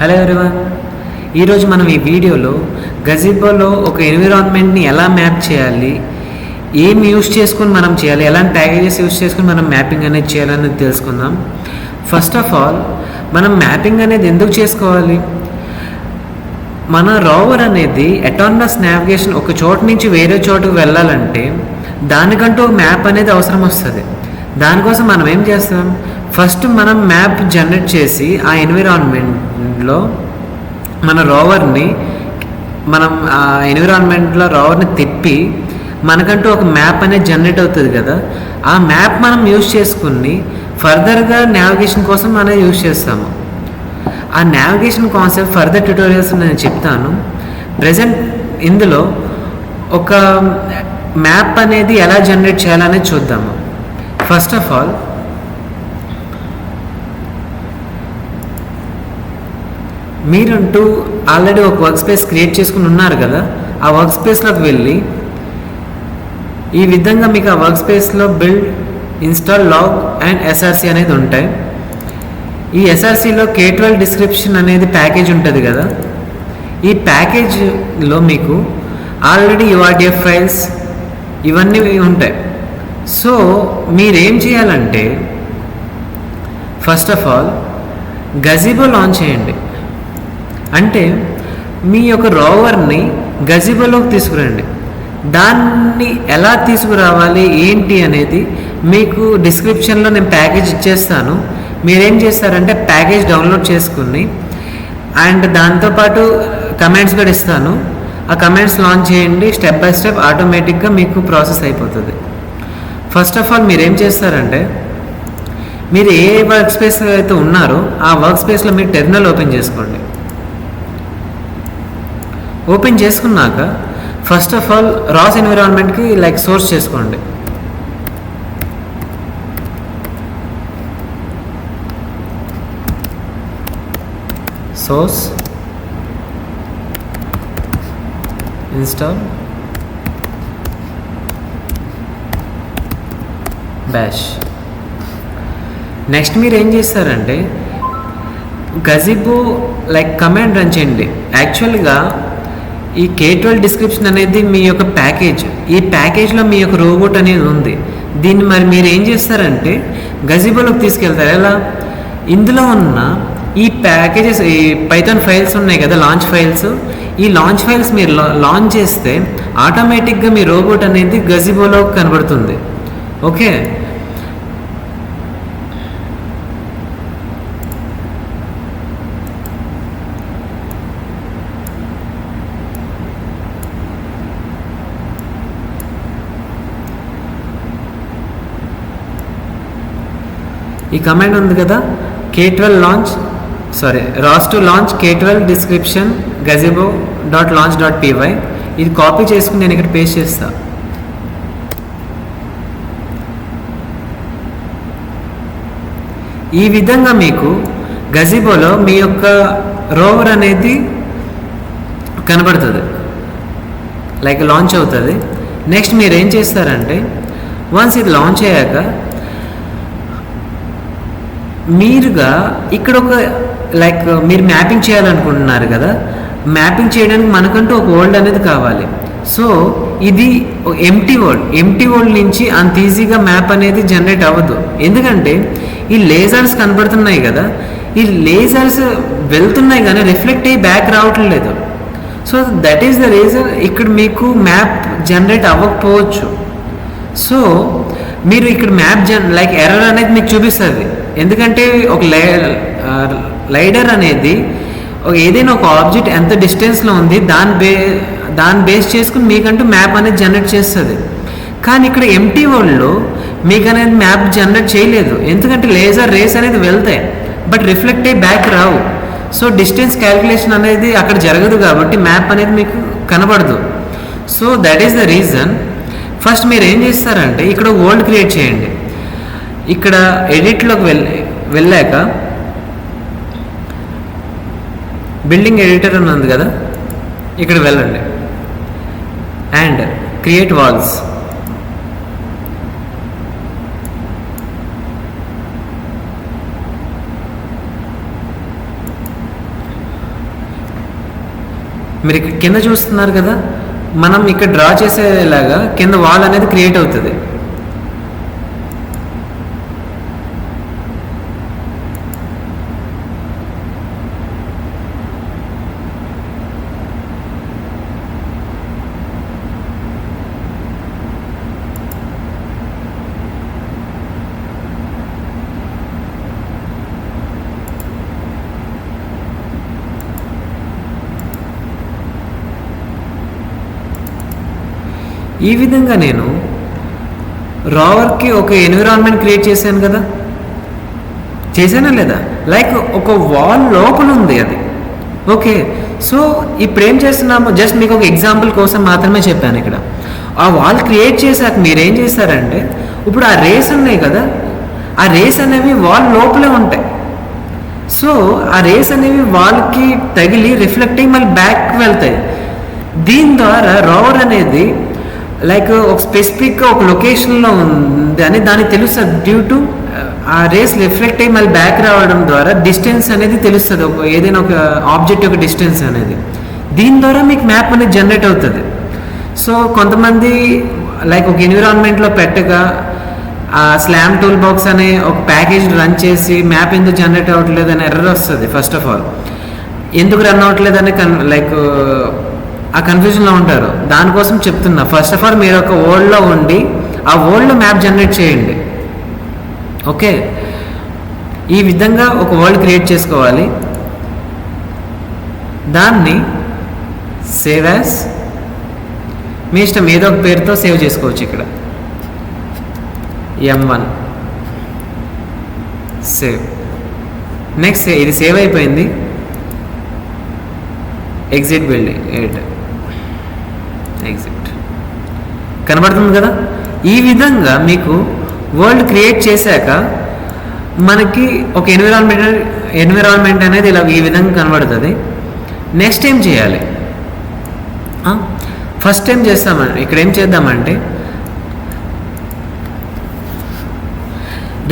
Hello everyone, ఈరోజు మనం ఈ వీడియోలో గజిబోలో ఒక ఎన్విరాన్మెంట్ని ఎలా మ్యాప్ చేయాలి, ఏం యూస్ చేసుకుని మనం చేయాలి, ఎలాంటి ప్యాకేజెస్ యూస్ చేసుకుని మనం మ్యాపింగ్ అనేది చేయాలనేది తెలుసుకుందాం. ఫస్ట్ ఆఫ్ ఆల్ మనం మ్యాపింగ్ అనేది ఎందుకు చేసుకోవాలి? మన రోవర్ అనేది అటానమస్ నావిగేషన్ ఒక చోటు నుంచి వేరే చోటుకు వెళ్ళాలంటే దానికంటూ ఒక మ్యాప్ అనేది అవసరం వస్తుంది. దానికోసం మనం ఏం చేస్తాం? ఫస్ట్ మనం మ్యాప్ జనరేట్ చేసి ఆ ఎన్విరాన్మెంట్లో మన రోవర్ని ఆ రోవర్ని తిప్పి మనకంటూ ఒక మ్యాప్ అనేది జనరేట్ అవుతుంది కదా. ఆ మ్యాప్ మనం యూజ్ చేసుకుని ఫర్దర్గా నావిగేషన్ కోసం మనం యూజ్ చేస్తాము. ఆ నావిగేషన్ కాన్సెప్ట్ ఫర్దర్ ట్యుటోరియల్స్ నేను చెప్తాను. ప్రజెంట్ ఇందులో ఒక మ్యాప్ అనేది ఎలా జనరేట్ చేయాలనేది చూద్దాము. ఫస్ట్ ఆఫ్ ఆల్ మీరంటూ ఆల్రెడీ ఒక వర్క్ స్పేస్ క్రియేట్ చేసుకుని ఉన్నారు కదా. ఆ వర్క్ స్పేస్లోకి వెళ్ళి ఈ విధంగా మీకు ఆ వర్క్ స్పేస్లో build, install, log and SRC అనేది ఉంటాయి. ఈ ఎస్ఆర్సిలో K12 డిస్క్రిప్షన్ అనేది ప్యాకేజ్ ఉంటుంది కదా. ఈ ప్యాకేజ్లో మీకు ఆల్రెడీ URDF ఫైల్స్ ఇవన్నీ ఉంటాయి. సో మీరేం చేయాలంటే ఫస్ట్ ఆఫ్ ఆల్ గజిబో లాంచ్ చేయండి. అంటే మీ యొక్క రోవర్ని గజిబోలోకి తీసుకురండి. దాన్ని ఎలా తీసుకురావాలి ఏంటి అనేది మీకు డిస్క్రిప్షన్లో నేను ప్యాకేజ్ ఇచ్చేస్తాను. మీరేం చేస్తారంటే ప్యాకేజ్ డౌన్లోడ్ చేసుకుని అండ్ దాంతోపాటు కమెంట్స్ కూడా ఇస్తాను. ఆ కమెంట్స్ లాంచ్ చేయండి. స్టెప్ బై స్టెప్ ఆటోమేటిక్గా మీకు ప్రాసెస్ అయిపోతుంది. ఫస్ట్ ఆఫ్ ఆల్ మీరేం చేస్తారంటే మీరు ఏ వర్క్ స్పేస్ అయితే ఉన్నారో ఆ వర్క్ స్పేస్లో మీరు టెర్మినల్ ఓపెన్ చేసుకోండి. ఓపెన్ చేసుకున్నాక ఫస్ట్ ఆఫ్ ఆల్ రాస్ ఎన్విరాన్మెంట్కి సోర్స్ చేసుకోండి. Source install bash. నెక్స్ట్ మీరు ఏం చేస్తారంటే గజిబో కమాండ్ రన్ చేయండి. యాక్చువల్గా ఈ K12 డిస్క్రిప్షన్ అనేది మీ యొక్క ప్యాకేజ్. ఈ ప్యాకేజ్లో మీ యొక్క రోబోట్ అనేది ఉంది. దీన్ని మరి మీరు ఏం చేస్తారంటే గజిబోలోకి తీసుకెళ్తారు. ఎలా? ఇందులో ఉన్న ఈ ప్యాకేజెస్, ఈ పైథాన్ ఫైల్స్ ఉన్నాయి కదా, లాంచ్ ఫైల్స్. ఈ లాంచ్ ఫైల్స్ మీరు లాంచ్ చేస్తే ఆటోమేటిక్గా మీ రోబోట్ అనేది గజిబోలో కనబడుతుంది. ఓకే, ఈ కమాండ్ ఉంది కదా, Ross to launch K12 description gazebo.launch.py. ఇది కాపీ చేసుకుని నేను ఇక్కడ పేస్ట్ చేస్తా. ఈ విధంగా మీకు గజిబోలో మీ యొక్క రోవర్ అనేది కనబడుతుంది, లాంచ్ అవుతుంది. నెక్స్ట్ మీరు ఏం చేస్తారంటే వన్స్ ఇది లాంచ్ అయ్యాక మీరుగా ఇక్కడ ఒక మీరు మ్యాపింగ్ చేయాలనుకుంటున్నారు కదా. మ్యాపింగ్ చేయడానికి మనకంటూ ఒక వరల్డ్ అనేది కావాలి. సో ఇది ఎంటీ వరల్డ్ నుంచి అంత ఈజీగా మ్యాప్ అనేది జనరేట్ అవ్వదు. ఎందుకంటే ఈ లేజర్స్ కనబడుతున్నాయి కదా, ఈ లేజర్స్ వెళ్తున్నాయి కానీ రిఫ్లెక్ట్ అయ్యి బ్యాక్ రావట్లేదు. So that is the reason ఇక్కడ మీకు మ్యాప్ జనరేట్ అవ్వకపోవచ్చు. సో మీరు ఇక్కడ మ్యాప్ ఎర్రర్ అనేది మీకు చూపిస్తుంది. ఎందుకంటే ఒక లైడర్ అనేది ఏదైనా ఒక ఆబ్జెక్ట్ ఎంత డిస్టెన్స్లో ఉంది దాన్ని బేస్ చేసుకుని మీకంటూ మ్యాప్ అనేది జనరేట్ చేస్తుంది. కానీ ఇక్కడ ఎంటీ వరల్డ్లో మీకు అనేది మ్యాప్ జనరేట్ చేయలేదు. ఎందుకంటే లేజర్ రేస్ అనేది వెళ్తాయి బట్ రిఫ్లెక్ట్ అయ్యి బ్యాక్ రావు. సో డిస్టెన్స్ క్యాలిక్యులేషన్ అనేది అక్కడ జరగదు కాబట్టి మ్యాప్ అనేది మీకు కనబడదు. So that is the reason. First మీరు ఏం చేస్తారంటే ఇక్కడ వరల్డ్ క్రియేట్ చేయండి. ఇక్కడ ఎడిట్లోకి వెళ్ళాక బిల్డింగ్ ఎడిటర్ అని ఉంది కదా, ఇక్కడ వెళ్ళండి అండ్ క్రియేట్ వాల్స్. మీరు ఇక్కడ కింద చూస్తున్నారు కదా, మనం ఇక్కడ డ్రా చేసేలాగా కింద వాల్ అనేది క్రియేట్ అవుతుంది. ఈ విధంగా నేను రోవర్కి ఒక ఎన్విరాన్మెంట్ క్రియేట్ చేశాను కదా, చేశానా లేదా? లైక్ ఒక వాల్ లోపల ఉంది అది. ఓకే, సో ఇప్పుడు ఏం చేస్తున్నాము, జస్ట్ మీకు ఒక ఎగ్జాంపుల్ కోసం మాత్రమే చెప్పాను. ఇక్కడ ఆ వాల్ క్రియేట్ చేశాక మీరు ఏం చేశారంటే, ఇప్పుడు ఆ రేస్ ఉన్నాయి కదా, ఆ రేస్ అనేవి వాల్ లోపలే ఉంటాయి. సో ఆ రేస్ అనేవి వాల్కి తగిలి రిఫ్లెక్ట్ అయ్యి మళ్ళీ బ్యాక్ వెళ్తాయి. దీని ద్వారా రోవర్ అనేది లైక్ ఒక స్పెసిఫిక్గా ఒక లొకేషన్లో ఉంది అని దానికి తెలుస్తుంది. డ్యూ టు ఆ రేస్ రిఫ్లెక్ట్ అయ్యి మళ్ళీ బ్యాక్ రావడం ద్వారా డిస్టెన్స్ అనేది తెలుస్తుంది, ఒక ఏదైనా ఒక ఆబ్జెక్ట్ యొక్క డిస్టెన్స్ అనేది. దీని ద్వారా మీకు మ్యాప్ అనేది జనరేట్ అవుతుంది. సో కొంతమంది లైక్ ఒక ఎన్విరాన్మెంట్లో పెట్టగా ఆ స్లామ్ టూల్ బాక్స్ అనే ఒక ప్యాకేజ్ రన్ చేసి మ్యాప్ ఎందుకు జనరేట్ అవ్వట్లేదు అని ఎర్రర్ వస్తుంది. ఫస్ట్ ఆఫ్ ఆల్ ఎందుకు రన్ అవ్వట్లేదు అని లైక్ ఆ కన్ఫ్యూజన్లో ఉంటారు. దానికోసం చెప్తున్నా, ఫస్ట్ ఆఫ్ ఆల్ మీరు ఒక వరల్డ్లో ఉండి ఆ వరల్డ్లో మ్యాప్ జనరేట్ చేయండి. ఓకే, ఈ విధంగా ఒక వరల్డ్ క్రియేట్ చేసుకోవాలి. దాన్ని సేవ్ యాజ్ మీ ఇష్టం ఏదో ఒక పేరుతో సేవ్ చేసుకోవచ్చు. ఇక్కడ M1 సేవ్. నెక్స్ట్ ఇది సేవ్ అయిపోయింది. ఎగ్జిట్ బిల్డింగ్ 8 ఎగ్జిట్ కనబడుతుంది కదా. ఈ విధంగా మీకు వరల్డ్ క్రియేట్ చేశాక మనకి ఒక ఎన్విరాన్మెంట్ అనేది ఇలా ఈ విధంగా కనబడుతుంది. నెక్స్ట్ ఏం చేయాలి, ఫస్ట్ ఏం చేస్తామంటే ఇక్కడ ఏం చేద్దామంటే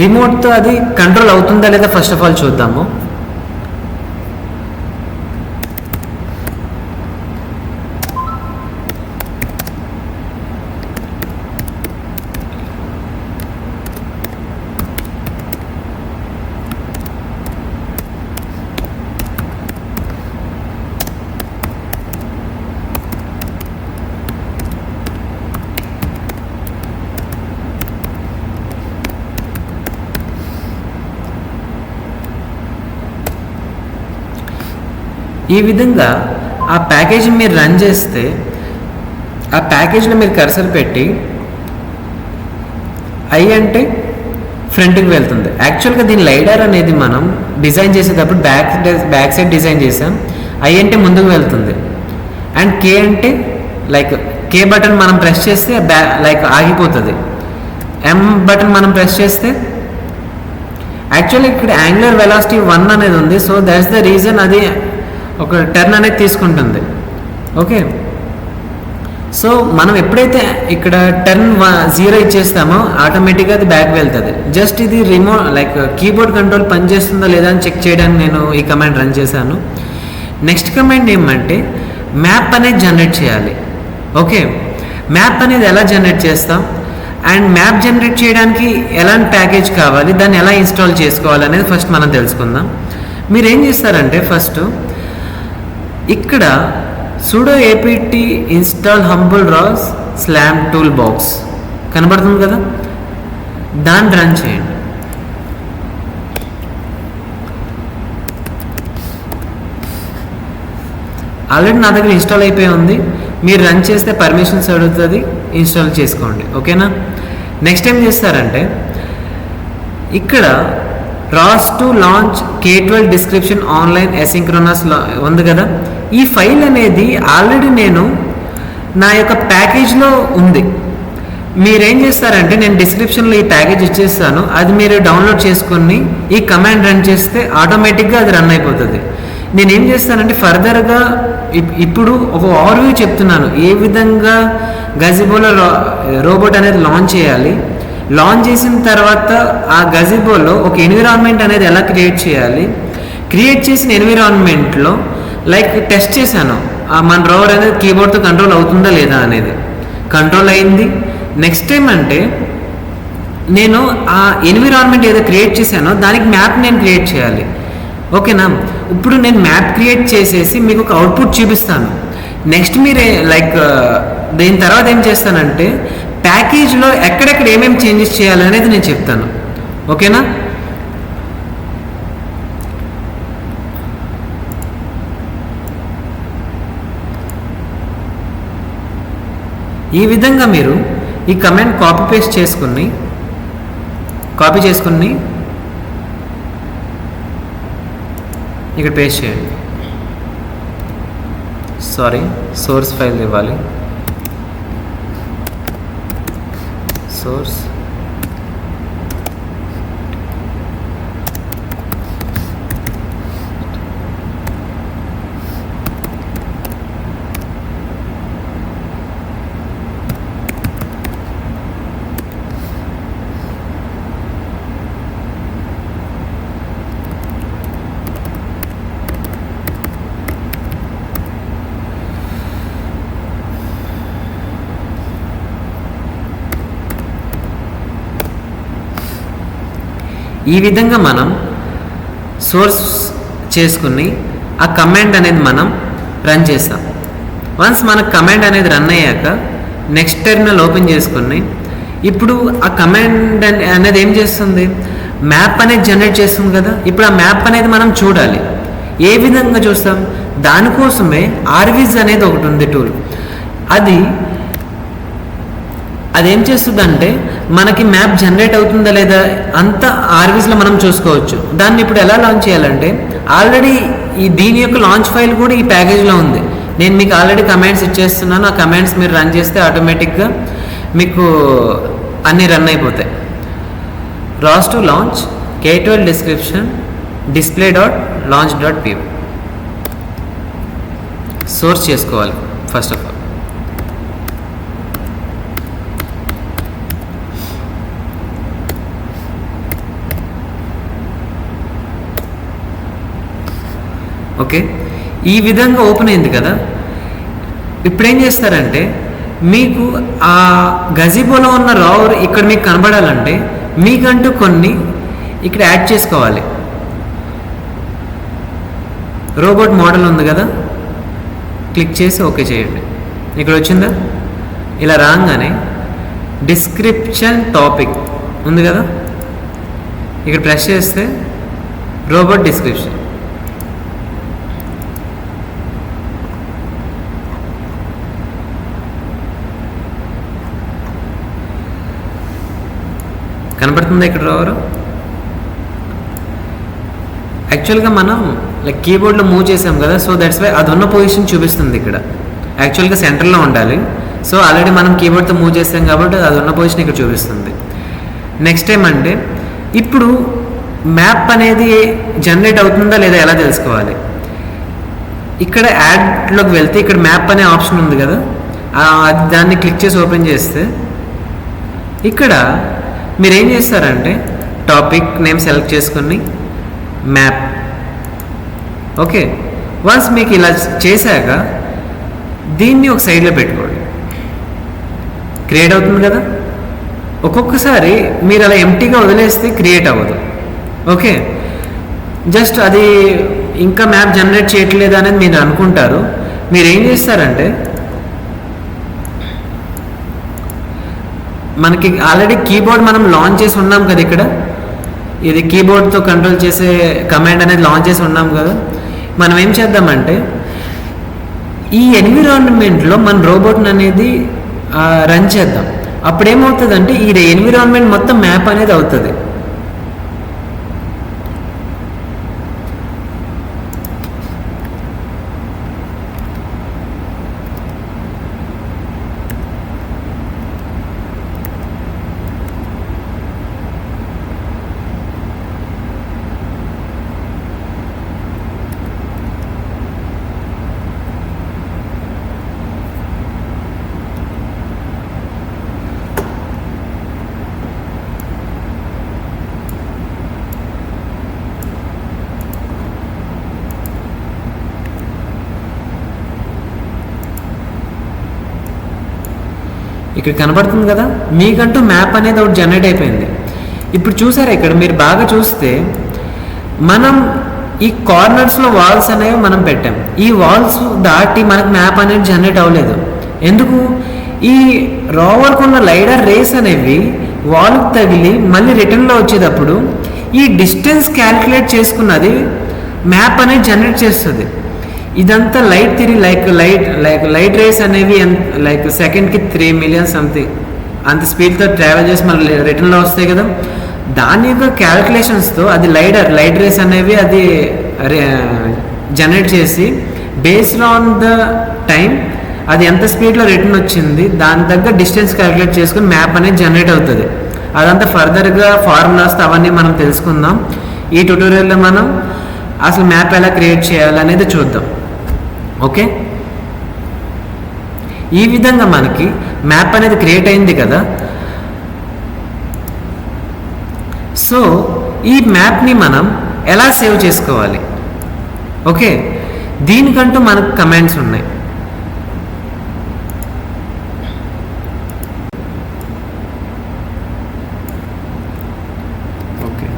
రిమోట్తో అది కంట్రోల్ అవుతుందా లేదా ఫస్ట్ ఆఫ్ ఆల్ చూద్దాము. ఈ విధంగా ఆ ప్యాకేజ్ మీరు రన్ చేస్తే ఆ ప్యాకేజ్లో మీరు కర్సర్ పెట్టి ఐ అంటే ఫ్రంట్కి వెళ్తుంది. యాక్చువల్గా దీని లైడర్ అనేది మనం డిజైన్ చేసేటప్పుడు బ్యాక్ సైడ్ డిజైన్ చేసాం. ఐ అంటే ముందుకు వెళ్తుంది అండ్ కే అంటే లైక్ కే బటన్ మనం ప్రెస్ చేస్తే లైక్ ఆగిపోతుంది. ఎం బటన్ మనం ప్రెస్ చేస్తే యాక్చువల్లీ ఇక్కడ యాంగులర్ వెలాసిటీ 1 అనేది ఉంది. సో దట్స్ ద రీజన్ అది ఒక టర్న్ అనేది తీసుకుంటుంది. ఓకే, సో మనం ఎప్పుడైతే ఇక్కడ టర్న్ 0 ఇచ్చేస్తామో ఆటోమేటిక్గా అది బ్యాక్ వెళ్తుంది. జస్ట్ ఇది రిమోట్ లైక్ కీబోర్డ్ కంట్రోల్ పనిచేస్తుందో లేదా అని చెక్ చేయడానికి నేను ఈ కమాండ్ రన్ చేశాను. నెక్స్ట్ కమాండ్ ఏమంటే మ్యాప్ అనేది జనరేట్ చేయాలి. ఓకే, మ్యాప్ అనేది ఎలా జనరేట్ చేస్తాం అండ్ మ్యాప్ జనరేట్ చేయడానికి ఎలాంటి ప్యాకేజ్ కావాలి, దాన్ని ఎలా ఇన్స్టాల్ చేసుకోవాలి అనేది ఫస్ట్ మనం తెలుసుకుందాం. మీరు ఏం చేస్తారంటే ఫస్ట్ ఇక్కడ sudo apt install humble raws slam toolbox కనబడుతుంది కదా, దాన్ని రన్ చేయండి. ఆల్రెడీ నా దగ్గర ఇన్స్టాల్ అయిపోయి ఉంది. మీరు రన్ చేస్తే పర్మిషన్స్ అడుగుతుంది, ఇన్స్టాల్ చేసుకోండి. ఓకేనా. నెక్స్ట్ ఏం చేస్తారంటే ఇక్కడ ROS to launch K12 description online asynchronous ఉంది కదా, ఈ ఫైల్ అనేది ఆల్రెడీ నేను నా యొక్క ప్యాకేజ్లో ఉంది. మీరేం చేస్తారంటే నేను డిస్క్రిప్షన్లో ఈ ప్యాకేజ్ ఇచ్చేస్తాను, అది మీరు డౌన్లోడ్ చేసుకొని ఈ కమాండ్ రన్ చేస్తే ఆటోమేటిక్గా అది రన్ అయిపోతుంది. నేనేం చేస్తానంటే ఫర్దర్గా ఇప్పుడు ఒక ఓవర్వ్యూ చెప్తున్నాను, ఏ విధంగా గజిబోలో రోబోట్ అనేది లాంచ్ చేయాలి. లాంచ్ చేసిన తర్వాత ఆ గజిబోలో ఒక ఎన్విరాన్మెంట్ అనేది ఎలా క్రియేట్ చేయాలి, క్రియేట్ చేసిన ఎన్విరాన్మెంట్లో లైక్ టెస్ట్ చేశాను మన రోవర్ అనేది కీబోర్డ్తో కంట్రోల్ అవుతుందా లేదా అనేది. కంట్రోల్ అయింది. నెక్స్ట్ టైం అంటే నేను ఆ ఎన్విరాన్మెంట్ ఏదో క్రియేట్ చేశానో దానికి మ్యాప్ నేను క్రియేట్ చేయాలి. ఓకేనా. ఇప్పుడు నేను మ్యాప్ క్రియేట్ చేసేసి మీకు ఒక అవుట్పుట్ చూపిస్తాను. నెక్స్ట్ మీరే లైక్ దీని తర్వాత ఏం చేస్తానంటే ప్యాకేజ్లో ఎక్కడెక్కడ ఏమేమి చేంజెస్ చేయాలనేది నేను చెప్తాను. ఓకేనా. ఈ విధంగా మీరు ఈ కమెంట్ కాపీ చేసుకుని ఇక్కడ పేస్ట్ చేయండి. సారీ, సోర్స్ ఫైల్ ఇవ్వాలి. సోర్స్ ఈ విధంగా మనం సోర్స్ చేసుకుని ఆ కమాండ్ అనేది మనం రన్ చేస్తాం. వన్స్ మన కమాండ్ అనేది రన్ అయ్యాక నెక్స్ట్ టెర్మినల్ ఓపెన్ చేసుకుని ఇప్పుడు ఆ కమాండ్ అనేది ఏం చేస్తుంది, మ్యాప్ అనేది జనరేట్ చేస్తుంది కదా. ఇప్పుడు ఆ మ్యాప్ అనేది మనం చూడాలి. ఏ విధంగా చూస్తాం, దానికోసమే ఆర్విజ్ అనేది ఒకటి ఉంది టూల్. అదేం చేస్తుందంటే మనకి మ్యాప్ జనరేట్ అవుతుందా లేదా అంతా ఆర్విస్లో మనం చూసుకోవచ్చు. దాన్ని ఇప్పుడు ఎలా లాంచ్ చేయాలంటే ఆల్రెడీ దీని యొక్క లాంచ్ ఫైల్ కూడా ఈ ప్యాకేజ్లో ఉంది. నేను మీకు ఆల్రెడీ కమాండ్స్ ఇచ్చేస్తున్నాను. ఆ కమాండ్స్ మీరు రన్ చేస్తే ఆటోమేటిక్గా మీకు అన్నీ రన్ అయిపోతాయి. ROS to launch k12 description display.launch.py source చేసుకోవాలి ఫస్ట్ ఆఫ్ ఆల్. ఓకే, ఈ విధంగా ఓపెన్ అయింది కదా. ఇప్పుడు ఏం చేస్తారంటే మీకు ఆ గజిబోలో ఉన్న రావర్ ఇక్కడ మీకు కనబడాలంటే మీకంటూ కొన్ని ఇక్కడ యాడ్ చేసుకోవాలి. రోబోట్ మోడల్ ఉంది కదా, క్లిక్ చేసి ఓకే చేయండి. ఇక్కడ వచ్చిందా, ఇలా రాగానే డిస్క్రిప్షన్ టాపిక్ ఉంది కదా, ఇక్కడ ప్రెస్ చేస్తే రోబోట్ డిస్క్రిప్షన్. కనబడుతుందా ఇక్కడ రావరు. యాక్చువల్గా మనం లైక్ కీబోర్డ్లో మూవ్ చేసాం కదా, సో దట్స్ వై అది ఉన్న పొజిషన్ చూపిస్తుంది ఇక్కడ. యాక్చువల్గా సెంటర్లో ఉండాలి. సో ఆల్రెడీ మనం కీబోర్డ్తో మూవ్ చేసాం కాబట్టి అది ఉన్న పొజిషన్ ఇక్కడ చూపిస్తుంది. నెక్స్ట్ ఏమంటే ఇప్పుడు మ్యాప్ అనేది జనరేట్ అవుతుందా లేదా ఎలా తెలుసుకోవాలి. ఇక్కడ యాడ్లోకి వెళ్తే ఇక్కడ మ్యాప్ అనే ఆప్షన్ ఉంది కదా, దాన్ని క్లిక్ చేసి ఓపెన్ చేస్తే ఇక్కడ మీరు ఏం చేస్తారంటే టాపిక్ నేమ్ సెలెక్ట్ చేసుకుని మ్యాప్. ఓకే, వన్స్ మీకు ఇలా చేశాక దీన్ని ఒక సైడ్లో పెట్టుకోండి. క్రియేట్ అవుతుంది కదా. ఒక్కొక్కసారి మీరు అలా ఎంటీగా వదిలేస్తే క్రియేట్ అవ్వదు. ఓకే, జస్ట్ అది ఇంకా మ్యాప్ జనరేట్ చేయట్లేదు అనేది మీరు అనుకుంటారు. మీరు ఏం చేస్తారంటే మనకి ఆల్రెడీ కీబోర్డ్ మనం లాంచ్ చేసి ఉన్నాం కదా, ఇక్కడ ఇది కీబోర్డ్తో కంట్రోల్ చేసే కమాండ్ అనేది లాంచ్ చేసి ఉన్నాం కదా. మనం ఏం చేద్దామంటే ఈ ఎన్విరాన్మెంట్లో మన రోబోట్ అనేది రన్ చేద్దాం. అప్పుడు ఏమవుతుందంటే ఈ ఎన్విరాన్మెంట్ మొత్తం మ్యాప్ అనేది అవుతుంది. ఇక్కడ కనబడుతుంది కదా, మీకంటూ మ్యాప్ అనేది ఒకటి జనరేట్ అయిపోయింది. ఇప్పుడు చూసారా, ఇక్కడ మీరు బాగా చూస్తే మనం ఈ కార్నర్స్లో వాల్స్ అనేవి మనం పెట్టాం. ఈ వాల్స్ దాటి మనకు మ్యాప్ అనేది జనరేట్ అవ్వలేదు. ఎందుకు? ఈ రోవర్కు ఉన్న లైడర్ రేస్ అనేవి వాల్కి తగిలి మళ్ళీ రిటర్న్లో వచ్చేటప్పుడు ఈ డిస్టెన్స్ క్యాల్కులేట్ చేసుకున్నది మ్యాప్ అనేది జనరేట్ చేస్తుంది. ఇదంతా లైట్ తిరిగి లైట్ రేస్ అనేవి లైక్ సెకండ్కి 3 మిలియన్ సంథింగ్ అంత స్పీడ్తో ట్రావెల్ చేసి మళ్ళీ రిటర్న్లో వస్తాయి కదా, దాని యొక్క క్యాల్కులేషన్స్తో అది లైట్ రేస్ అనేవి అది జనరేట్ చేసి బేస్డ్ ఆన్ ద టైం అది ఎంత స్పీడ్లో రిటర్న్ వచ్చింది దాని తగ్గ డిస్టెన్స్ క్యాల్కులేట్ చేసుకుని మ్యాప్ అనేది జనరేట్ అవుతుంది. అదంతా ఫర్దర్గా ఫార్ములాస్ అవన్నీ మనం తెలుసుకుందాం. ఈ ట్యుటోరియల్లో మనం అసలు మ్యాప్ ఎలా క్రియేట్ చేయాలనేది చూద్దాం. ఓకే, ఈ విధంగా మనకి మ్యాప్ అనేది క్రియేట్ అయింది కదా. సో ఈ మ్యాప్ని మనం ఎలా సేవ్ చేసుకోవాలి? ఓకే, దీనికంటూ మనకు కమాండ్స్ ఉన్నాయి. ఓకే,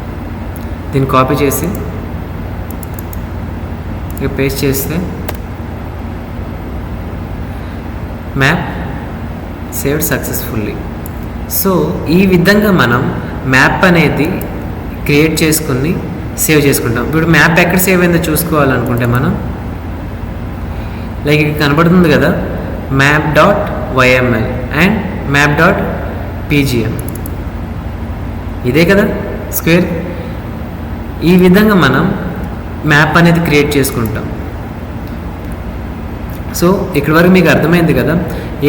దీన్ని కాపీ చేసి ఇక పేస్ట్ చేస్తే మ్యాప్ సేవ్డ్ సక్సెస్ఫుల్లీ. సో ఈ విధంగా మనం మ్యాప్ అనేది క్రియేట్ చేసుకుని సేవ్ చేసుకుంటాం. ఇప్పుడు మ్యాప్ ఎక్కడ సేవ్ అయిందో చూసుకోవాలనుకుంటే మనం లైక్ ఇక్కడ కనబడుతుంది కదా, map.yml అండ్ map.pgm, ఇదే కదా స్క్వేర్. ఈ విధంగా మనం మ్యాప్ అనేది క్రియేట్ చేసుకుంటాం. సో ఇక్కడ వరకు మీకు అర్థమైంది కదా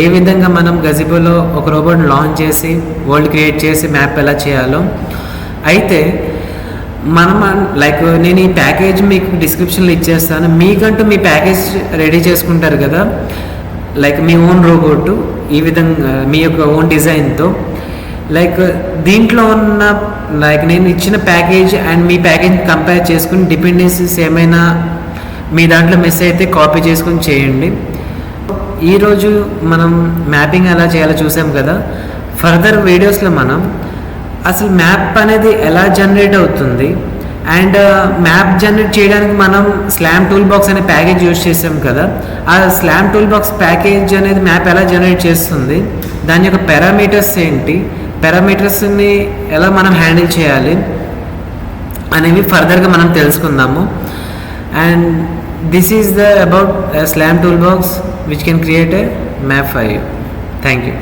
ఏ విధంగా మనం గజిబోలో ఒక రోబోట్ లాంచ్ చేసి వరల్డ్ క్రియేట్ చేసి మ్యాప్ ఎలా చేయాలో. అయితే మనం లైక్ నేను ఈ ప్యాకేజ్ మీకు డిస్క్రిప్షన్లో ఇచ్చేస్తాను. మీకంటూ మీ ప్యాకేజ్ రెడీ చేసుకుంటారు కదా, లైక్ మీ ఓన్ రోబోట్ ఈ విధంగా మీ యొక్క ఓన్ డిజైన్తో. లైక్ దీంట్లో ఉన్న లైక్ నేను ఇచ్చిన package and me package compare చేసుకుని డిపెండెన్సీస్ ఏమైనా మీ దాంట్లో మిస్ అయితే కాపీ చేసుకొని చేయండి. ఈరోజు మనం మ్యాపింగ్ ఎలా చేయాలో చూసాం కదా. ఫర్దర్ వీడియోస్లో మనం అసలు మ్యాప్ అనేది ఎలా జనరేట్ అవుతుంది అండ్ మ్యాప్ జనరేట్ చేయడానికి మనం స్లామ్ టూల్ బాక్స్ అనే ప్యాకేజ్ యూజ్ చేసాం కదా, ఆ స్లామ్ టూల్ బాక్స్ ప్యాకేజ్ అనేది మ్యాప్ ఎలా జనరేట్ చేస్తుంది, దాని యొక్క పారామీటర్స్ ఏంటి, పారామీటర్స్ని ఎలా మనం హ్యాండిల్ చేయాలి అనేవి ఫర్దర్గా మనం తెలుసుకుందాము. And this is the about a SLAM toolbox which can create a map for you. Thank you.